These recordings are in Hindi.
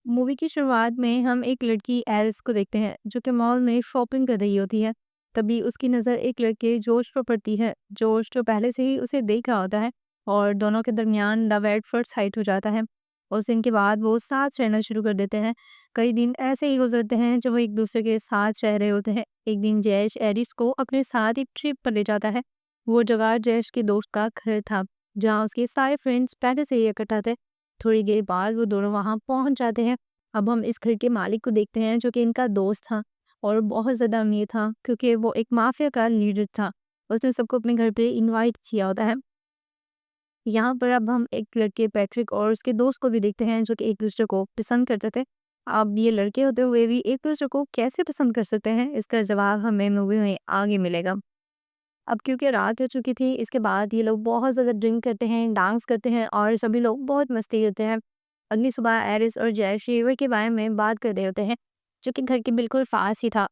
मूवी की शुरुआत में हम एक लड़की एरिस को देखते हैं जो कि मॉल में शॉपिंग कर रही होती है। तभी उसकी नज़र एक लड़के जोश पर पड़ती है। जोश जो पहले से ही उसे देख रहा होता है और दोनों के दरमियान लव एट फर्स्ट साइट हो जाता है। उस दिन के बाद वो साथ रहना शुरू कर देते हैं। कई दिन ऐसे ही गुजरते हैं जब वो एक दूसरे के साथ रह रहे होते हैं। एक दिन जैश एरिस को अपने साथ एक ट्रिप पर ले जाता है। वो जगह जैश के दोस्त का घर था, जहाँ उसके सारे फ्रेंड्स पहले से ही इकट्ठा थे। थोड़ी देर बाद वो दोनों वहाँ पहुँच जाते हैं। अब हम इस घर के मालिक को देखते हैं जो कि इनका दोस्त था और बहुत ज़्यादा अमीर था, क्योंकि वो एक माफिया का लीडर था। उसने सबको अपने घर पे इनवाइट किया होता है। यहाँ पर अब हम एक लड़के पैट्रिक और उसके दोस्त को भी देखते हैं जो कि एक दूसरे को पसंद करते थे। अब ये लड़के होते हुए भी एक दूसरे को कैसे पसंद कर सकते हैं, इसका जवाब हमें मूवी में आगे मिलेगा। अब क्योंकि रात हो चुकी थी, इसके बाद ये लोग बहुत ज़्यादा ड्रिंक करते हैं, डांस करते हैं और सभी लोग बहुत मस्ती करते हैं। अगली सुबह एरिस और जैश रिवर के बारे में बात कर रहे होते हैं, जो कि घर के बिल्कुल पास ही था।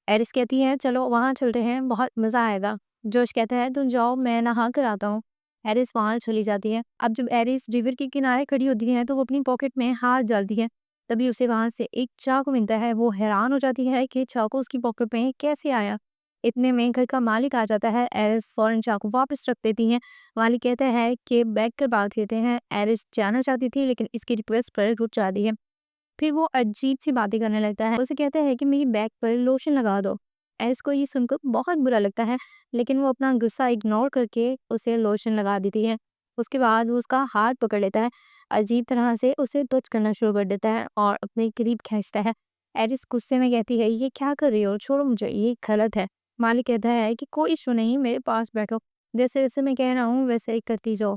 एरिस कहती है, चलो वहाँ चलते हैं, बहुत मज़ा आएगा। जोश कहता है, तुम जाओ, मैं नहा कर आता हूँ। एरिस वहाँ चली जाती है। अब जब एरिस रिवर के किनारे खड़ी होती है तो वो अपनी पॉकेट में हाथ डालती है। तभी उसे वहाँ से एक चाकू मिलता है। वो हैरान हो जाती है कि चाकू उसकी पॉकेट में कैसे आया। इतने में घर का मालिक आ जाता है। एरिस फौरन चाकू वापस रख देती है। मालिक कहता है कि बैठ कर बात करते हैं। एरिस जाना चाहती थी लेकिन इसकी रिक्वेस्ट पर रुक जाती है। फिर वो अजीब सी बातें करने लगता है। उसे कहता है कि मेरी बैक पर लोशन लगा दो। एरिस को ये सुनकर बहुत बुरा लगता है, लेकिन वो अपना गुस्सा इग्नोर करके उसे लोशन लगा देती है। उसके बाद वो उसका हाथ पकड़ लेता है, अजीब तरह से उसे टच करना शुरू कर देता है और अपने करीब खींचता है। एरिस गुस्से में कहती है, ये क्या कर रही हो, छोड़ो मुझे, ये गलत है। मालिक कहता है कि कोई इशू नहीं, मेरे पास बैठो, जैसे जैसे मैं कह रहा हूँ वैसे ही करती जाओ।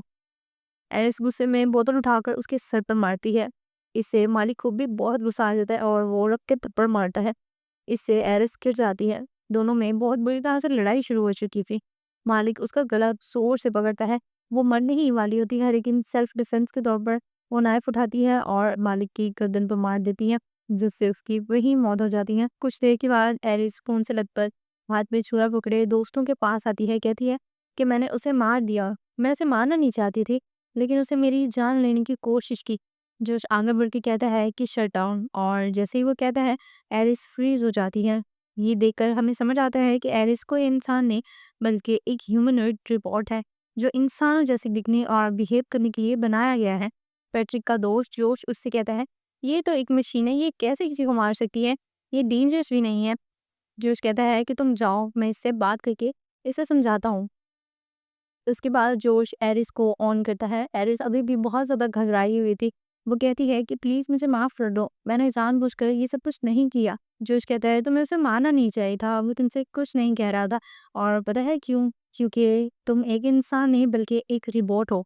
एलिस गुस्से में बोतल उठाकर उसके सर पर मारती है। इससे मालिक को भी बहुत गुस्सा आ जाता है और वो रख के थप्पड़ मारता है। इससे एरिस गिर जाती है। दोनों में बहुत बुरी तरह से लड़ाई शुरू हो चुकी थी। मालिक उसका गला जोर से पकड़ता है। वो मरने ही वाली होती है, लेकिन सेल्फ डिफेंस के तौर पर वो नाइफ उठाती है और मालिक की गर्दन पर मार देती है, जिससे उसकी वही मौत हो जाती है। कुछ देर के बाद एलिस खून से लथपथ, हाथ में छुरा पकड़े दोस्तों के पास आती है। कहती है कि मैंने उसे मार दिया, मैं उसे मारना नहीं चाहती थी, लेकिन उसे मेरी जान लेने की कोशिश की। जोश आगे बढ़ के कहता है कि शट डाउन, और जैसे ही वो कहता है एरिस फ्रीज हो जाती है। ये देखकर हमें समझ आता है कि एरिस कोई इंसान नहीं, बल्कि एक ह्यूमनॉइड रोबोट है जो इंसानों जैसे दिखने और बिहेव करने के लिए बनाया गया है। पैट्रिक का दोस्त जोश उससे कहता है, ये तो एक मशीन है, ये कैसे किसी को मार सकती है, ये डेंजरस भी नहीं है। जोश कहता है कि तुम जाओ, मैं इससे बात करके इसे समझाता हूँ। उसके बाद जोश एरिस को ऑन करता है। एरिस अभी भी बहुत ज़्यादा घबराई हुई थी। वो कहती है कि प्लीज़ मुझे माफ़ कर दो, मैंने जानबूझकर ये सब कुछ नहीं किया। जोश कहता है तुम्हें उसे मारना नहीं चाहिए था, वो तुमसे कुछ नहीं कह रहा था। और पता है क्यों? क्योंकि तुम एक इंसान नहीं बल्कि एक रोबोट हो।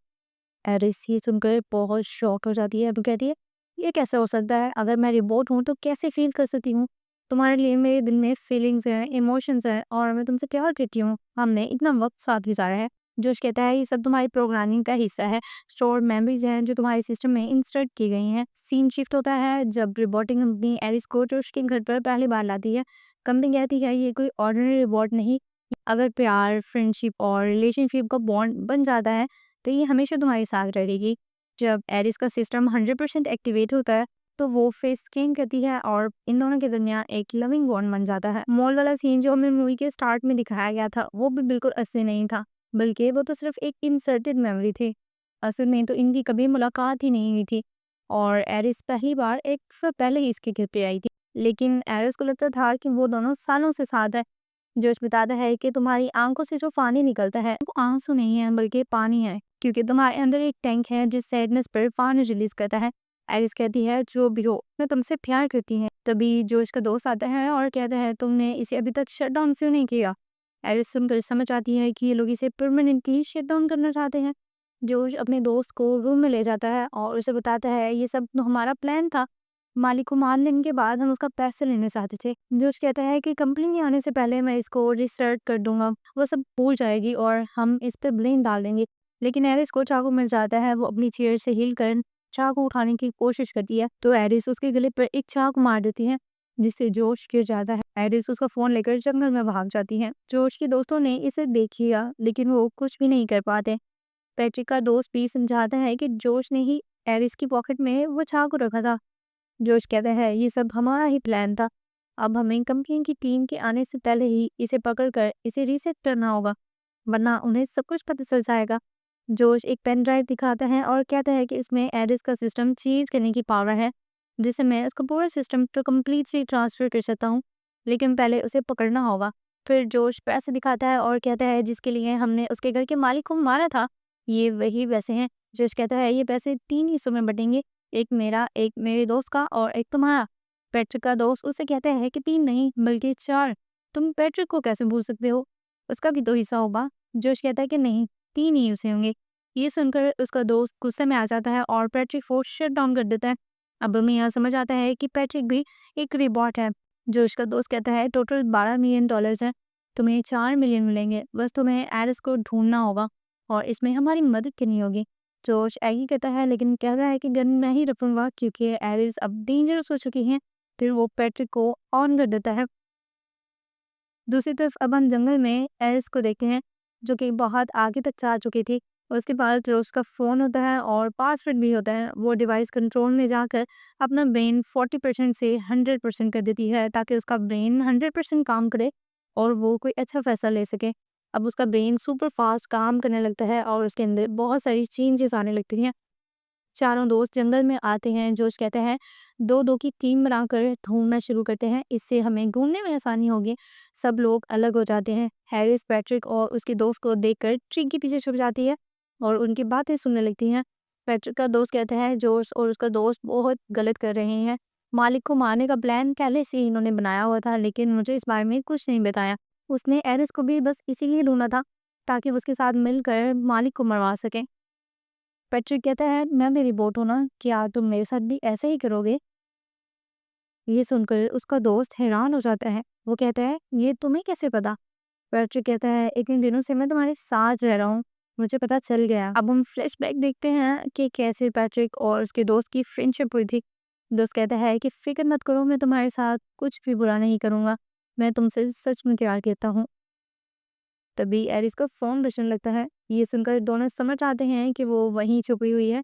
एरिस ये सुनकर बहुत शॉक हो जाती है। वो कहती है, ये कैसे हो सकता है? अगर मैं रोबोट हूँ तो कैसे फील कर सकती हूँ? तुम्हारे लिए मेरे दिल में फीलिंग्स हैं, इमोशंस हैं और मैं तुमसे प्यार करती हूँ। हमने इतना वक्त साथ गुजारा है। जोश कहता है ये सब तुम्हारी प्रोग्रामिंग का हिस्सा है, स्टोर्ड मेमोरीज हैं जो तुम्हारे सिस्टम में इंस्टॉल की गई हैं। सीन शिफ्ट होता है जब रोबोटिक कंपनी एरिस को जोश के घर पर पहली बार लाती है। कंपनी कहती है ये कोई ऑर्डिनरी रोबोट नहीं, अगर प्यार, फ्रेंडशिप और रिलेशनशिप का बॉन्ड बन जाता है तो ये हमेशा तुम्हारे साथ रहेगी। जब एरिस का सिस्टम 100% एक्टिवेट होता है तो वो फेस स्कैन करती है और इन दोनों के दरमियान एक लविंग बॉन्ड बन जाता है। मॉल वाला सीन जो हमें मूवी के स्टार्ट में दिखाया गया था वो भी बिल्कुल असली नहीं था, बल्कि वो तो सिर्फ एक इंसर्टेड मेमोरी थी। असल में तो इनकी कभी मुलाकात ही नहीं हुई थी और एरिस पहली बार एक हफ्ता पहले ही इसके घर पे आई थी। लेकिन एरिस को लगता था कि वो दोनों सालों से साथ है। जोश बताता है कि तुम्हारी आंखों से जो पानी निकलता है वो आंसू नहीं है बल्कि पानी है, क्योंकि तुम्हारे अंदर एक टैंक है जिस सैडनेस पर पानी रिलीज करता है। एलिस कहती है जो भी हो, मैं तुमसे प्यार करती है। तभी जोश का दोस्त आता है और कहता है तुमने इसे अभी तक शट डाउन क्यों नहीं किया। एलिस सुनकर समझ आती है कि ये लोग इसे परमानेंटली शट डाउन करना चाहते हैं। जोश अपने दोस्त को रूम में ले जाता है और उसे बताता है ये सब तो हमारा प्लान था। मालिक को मान लेने के बाद हम उसका पैसे लेने चाहते थे। जोश कहता है कि कंपनी में आने से पहले मैं इसको रिस्टार्ट कर दूंगा, वो सब भूल जाएगी और हम इस पे ब्लेम डाल देंगे। लेकिन एरिस को चाकू मिल जाता है। वो अपनी चेयर से हिल कर चाकू उठाने की कोशिश करती है तो एरिस उसके गले पर एक चाकू मार देती है, जिससे जोश गिर जाता है। एरिस उसका फोन लेकर जंगल में भाग जाती है। जोश के दोस्तों ने इसे देख लिया लेकिन वो कुछ भी नहीं कर पाते। पैट्रिक का दोस्त भी समझाता है कि जोश ने ही एरिस की पॉकेट में वो चाकू रखा था। जोश कहता है ये सब हमारा ही प्लान था। अब हमें कंपनी की टीम के आने से पहले ही इसे पकड़कर इसे रीसेट करना होगा, वरना उन्हें सब कुछ पता चल जाएगा। जोश एक पेन ड्राइव दिखाता है और कहता है कि इसमें एरिस का सिस्टम चेंज करने की पावर है, जिससे मैं उसका पूरा सिस्टम तो कम्प्लीटली ट्रांसफ़र कर सकता हूँ, लेकिन पहले उसे पकड़ना होगा। फिर जोश पैसे दिखाता है और कहता है जिसके लिए हमने उसके घर के मालिक को मारा था, ये वही पैसे हैं। जोश कहता है ये पैसे 3 हिस्सों में बँटेंगे, एक मेरा, एक मेरे दोस्त का और एक तुम्हारा। पैट्रिक का दोस्त उससे कहता है कि 3 नहीं बल्कि 4। तुम पैट्रिक को कैसे भूल सकते हो? उसका भी तो हिस्सा होगा। जोश कहता है कि नहीं, 3 ही हिस्से होंगे। ये सुनकर उसका दोस्त गुस्से में आ जाता है और पैट्रिक फ़ोन शट डाउन कर देता है। अब हमें यहाँ समझ आता है कि पैट्रिक भी एक रिबॉट है। जोश का दोस्त कहता है टोटल $12 मिलियन है, तुम्हें 4 मिलियन मिलेंगे, बस तुम्हें एरिस को ढूंढना होगा और इसमें हमारी मदद करनी होगी। जोश एग्री करता है लेकिन कह रहा है कि गन मैं ही रखूंगा क्योंकि एरिस अब डेंजरस हो चुकी है। फिर वो पैट्रिक को ऑन कर देता है। दूसरी तरफ अब हम जंगल में एलिस को देखते हैं, जो कि बहुत आगे तक जा चुकी थी। उसके पास जो उसका फ़ोन होता है और पासवर्ड भी होता है, वो डिवाइस कंट्रोल में जाकर अपना ब्रेन 40% से 100% कर देती है, ताकि उसका ब्रेन 100% काम करे और वो कोई अच्छा फ़ैसला ले सके। अब उसका ब्रेन सुपर फास्ट काम करने लगता है और उसके अंदर बहुत सारी चेंजेस आने लगती हैं। चारों दोस्त जंगल में आते हैं। जोश कहते हैं 2-2 की टीम बनाकर ढूंढना शुरू करते हैं, इससे हमें ढूंढने में आसानी होगी। सब लोग अलग हो जाते हैं। हैरिस पैट्रिक और उसके दोस्त को देखकर ट्री के पीछे छुप जाती है और उनकी बातें सुनने लगती हैं। पैट्रिक का दोस्त कहता है जोश और उसका दोस्त बहुत गलत कर रहे हैं। मालिक को मारने का प्लान पहले से ही इन्होंने बनाया हुआ था, लेकिन मुझे इस बारे में कुछ नहीं बताया। उसने एरिस को भी बस इसीलिए ढूंढा था ताकि वो उसके साथ मिलकर मालिक को मरवा सके। पैट्रिक कहता है मैं मेरी बोट हूँ ना, क्या तुम मेरे साथ भी ऐसे ही करोगे? ये सुनकर उसका दोस्त हैरान हो जाता है। वो कहता है ये तुम्हें कैसे पता? पैट्रिक कहता है इतने दिनों से मैं तुम्हारे साथ रह रहा हूँ, मुझे पता चल गया। अब हम फ्लैशबैक देखते हैं कि कैसे पैट्रिक और उसके दोस्त की फ्रेंडशिप हुई थी। दोस्त कहता है कि फिक्र मत करो, मैं तुम्हारे साथ कुछ भी बुरा नहीं करूँगा, मैं तुमसे सच में प्यार करता हूँ। तभी एरिस का फोन बजने लगता है। ये सुनकर दोनों समझ आते हैं कि वो वहीं छुपी हुई है।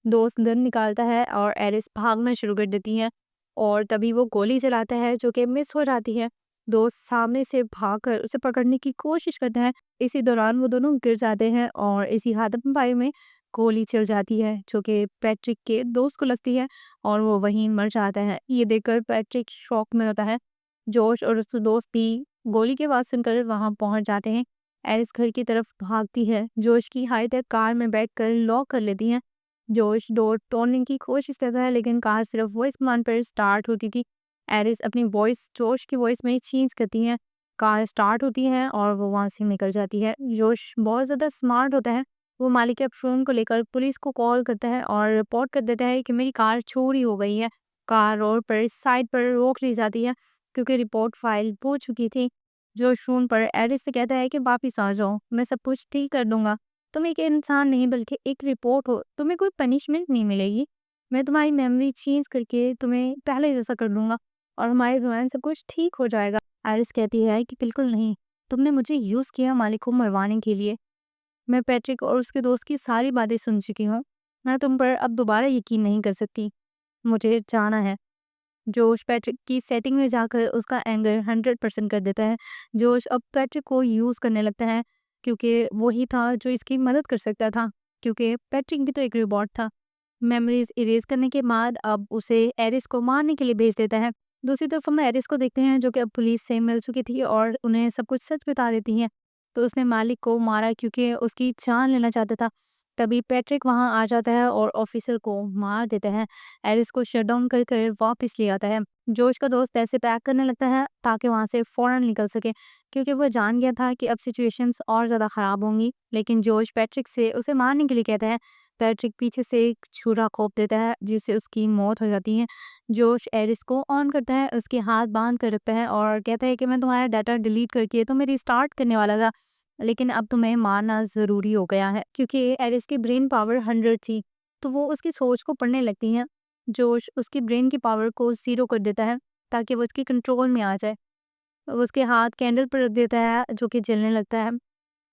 दोस्त गन निकालता है और एरिस भागना शुरू कर देती है और तभी वो गोली चलाता है जो कि मिस हो जाती है। दोस्त सामने से भागकर उसे पकड़ने की कोशिश करता है। इसी दौरान वो दोनों गिर जाते हैं और इसी हाथापाई में गोली चल जाती है जो कि पैट्रिक के दोस्त को लगती है और वो वहीं मर जाता है। ये देखकर पैट्रिक शॉक में होता है। जोश और उसके दोस्त भी गोली की आवाज़ सुनकर वहां पहुंच जाते हैं। एरिस घर की तरफ भागती है। जोश की हाई-टेक कार में बैठकर लॉक कर लेती है। जोश डोर तोड़ने की कोशिश करता है लेकिन कार सिर्फ वॉइस कमांड पर स्टार्ट होती थी। एरिस अपनी वॉइस जोश की वॉइस में चेंज करती है। कार स्टार्ट होती है और वो वहाँ से निकल जाती है। जोश बहुत ज़्यादा स्मार्ट होता है। वो मालिक के फ़ोन को लेकर पुलिस को कॉल करता है और रिपोर्ट कर देता है कि मेरी कार चोरी हो गई है। कार रोड पर साइड पर रोक ली जाती है क्योंकि रिपोर्ट फाइल हो चुकी थी। जोश फ़ोन पर एरिस से कहता है कि वापिस आ जाओ, मैं सब कुछ ठीक कर दूंगा। तुम एक इंसान नहीं बल्कि एक रिपोर्ट हो, तुम्हें कोई पनिशमेंट नहीं मिलेगी। मैं तुम्हारी मेमोरी चेंज करके तुम्हें पहले जैसा कर दूंगा और हमारे दौरान सब कुछ ठीक हो जाएगा। आरिस कहती है कि बिल्कुल नहीं, तुमने मुझे यूज़ किया मालिक को मरवाने के लिए। मैं पैट्रिक और उसके दोस्त की सारी बातें सुन चुकी हूँ। मैं तुम पर अब दोबारा यकीन नहीं कर सकती। मुझे जाना है। जोश पैट्रिक की सेटिंग में जाकर उसका एंगर 100% कर देता है। जोश अब पैट्रिक को यूज़ करने लगता है क्योंकि वही था जो इसकी मदद कर सकता था, क्योंकि पैट्रिक भी तो एक रोबोट था। मेमोरीज इरेज करने के बाद अब उसे एरिस को मारने के लिए भेज देता है। दूसरी तरफ हम एरिस को देखते हैं जो कि अब पुलिस से मिल चुकी थी और उन्हें सब कुछ सच बता देती है। तो उसने मालिक को मारा क्योंकि उसकी जान लेना चाहता था। तभी पैट्रिक वहां आ जाता है और ऑफिसर को मार देता है। एरिस को शट डाउन कर कर वापस ले आता है। जोश का दोस्त पैसे पैक करने लगता है ताकि वहां से फौरन निकल सके, क्योंकि वो जान गया था कि अब सिचुएशंस और ज़्यादा ख़राब होंगी। लेकिन जोश पैट्रिक से उसे मारने के लिए कहता है। पैट्रिक पीछे से एक छुरा घोंप देता है जिससे उसकी मौत हो जाती है। जोश एरिस को ऑन करता है, उसके हाथ बांध कर रखता है और कहता है कि मैं तुम्हारा डाटा डिलीट करके तुम्हें रिस्टार्ट करने वाला था, लेकिन अब तुम्हें मारना ज़रूरी हो गया है क्योंकि एरिस की ब्रेन पावर 100 थी। तो वो उसकी सोच को पढ़ने लगती है। जोश उसकी ब्रेन की पावर को ज़ीरो कर देता है ताकि वो उसकी कंट्रोल में आ जाए। वो उसके हाथ कैंडल पर रख देता है जो कि जलने लगता है।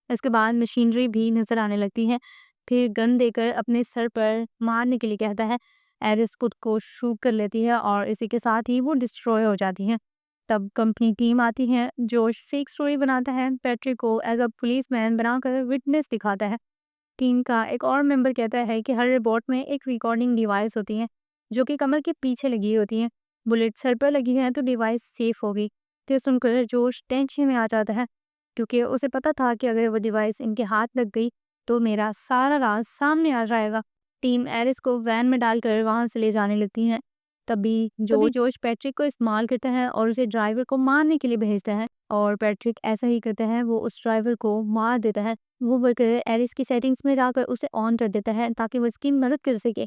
इसके बाद मशीनरी भी नज़र आने लगती है। फिर गन देकर अपने सर पर मारने के लिए कहता है। एरिस खुद को शूट कर लेती है और इसी के साथ ही वो डिस्ट्रॉय हो जाती है। तब कंपनी टीम आती है, जोश फेक स्टोरी बनाता है, पैट्रिक को एज अ पुलिसमैन बनाकर विटनेस दिखाता है। टीम का एक और मेंबर कहता है कि हर रिपोर्ट में एक रिकॉर्डिंग डिवाइस होती है जो कि कमर के पीछे लगी होती है। बुलेट सर पर लगी है तो डिवाइस सेफ होगी। तो सुनकर जोश टेंशन में आ जाता है क्योंकि उसे पता था कि अगर वो डिवाइस इनके हाथ लग गई तो मेरा सारा राज सामने आ जाएगा। टीम एरिस को वैन में डालकर वहां से ले जाने लगती है। तभी जोश पैट्रिक को इस्तेमाल करता है और उसे ड्राइवर को मारने के लिए भेजता है और पैट्रिक ऐसा ही करता है, वो उस ड्राइवर को मार देता है। वो वर्कर एरिस की सेटिंग्स में जाकर उसे ऑन कर देता है ताकि वो इसकी मदद कर सके।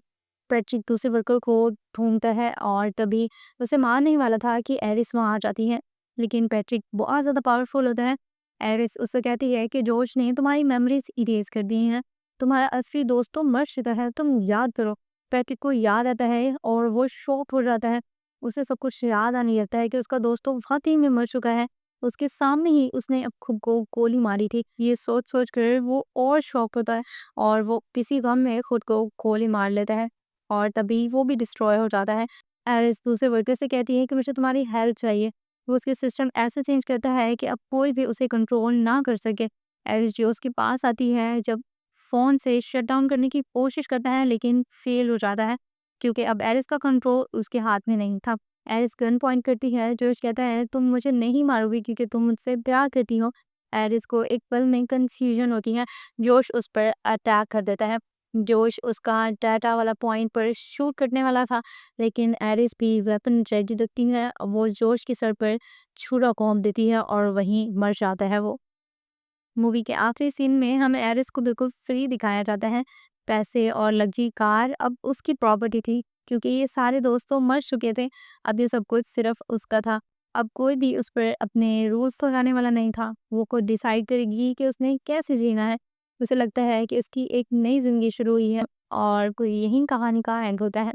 पैट्रिक दूसरे वर्कर को ढूंढता है और तभी उसे मारने ही वाला था कि एरिस वहाँ आ जाती है। लेकिन पैट्रिक बहुत ज़्यादा पावरफुल होता है। एरिस उससे कहती है कि जॉर्ज ने तुम्हारी मेमोरीज इरेज कर दी हैं, तुम्हारा असली दोस्त तो मर चुका है, तुम याद करो। पैट्रिक को याद आता है और वो शॉक हो जाता है। उसे सब कुछ याद आने लगता है कि उसका दोस्त तो वाकई में मर चुका है। उसके सामने ही उसने अब खुद को गोली मारी थी। ये सोच कर वो और शॉक होता है और वो किसी गम में खुद को गोली मार लेता है और तभी वो भी डिस्ट्रॉय हो जाता है। एरिस दूसरे वर्कर से कहती है कि मुझे तुम्हारी हेल्प चाहिए। वो उसके सिस्टम ऐसे चेंज करता है कि अब कोई भी उसे कंट्रोल ना कर सके। एरिस जो उसके पास आती है जब फ़ोन से शट डाउन करने की कोशिश करता है लेकिन फेल हो जाता है क्योंकि अब एरिस का कंट्रोल उसके हाथ में नहीं था। एरिस गन पॉइंट करती है, जोश कहता है तुम मुझे नहीं मारोगी क्योंकि तुम मुझसे प्यार करती हो। एरिस को एक पल में कंफ्यूजन होती है। जोश उस पर अटैक कर देता है। जोश उसका डाटा वाला पॉइंट पर शूट करने वाला था लेकिन एरिस भी वेपन रेडी रखती है। वो जोश के सर पर छुरा घोंप देती है और वहीं मर जाता है वो। मूवी के आखिरी सीन में हमें एरिस को बिल्कुल फ्री दिखाया जाता है। पैसे और लग्जरी कार अब उसकी प्रॉपर्टी थी क्योंकि ये सारे दोस्त तो मर चुके थे। अब ये सब कुछ सिर्फ उसका था। अब कोई भी उस पर अपने रूल्स लगाने वाला नहीं था। वो खुद डिसाइड करेगी कि उसने कैसे जीना है। उसे लगता है कि उसकी एक नई जिंदगी शुरू हुई है और कोई यही कहानी का एंड होता है।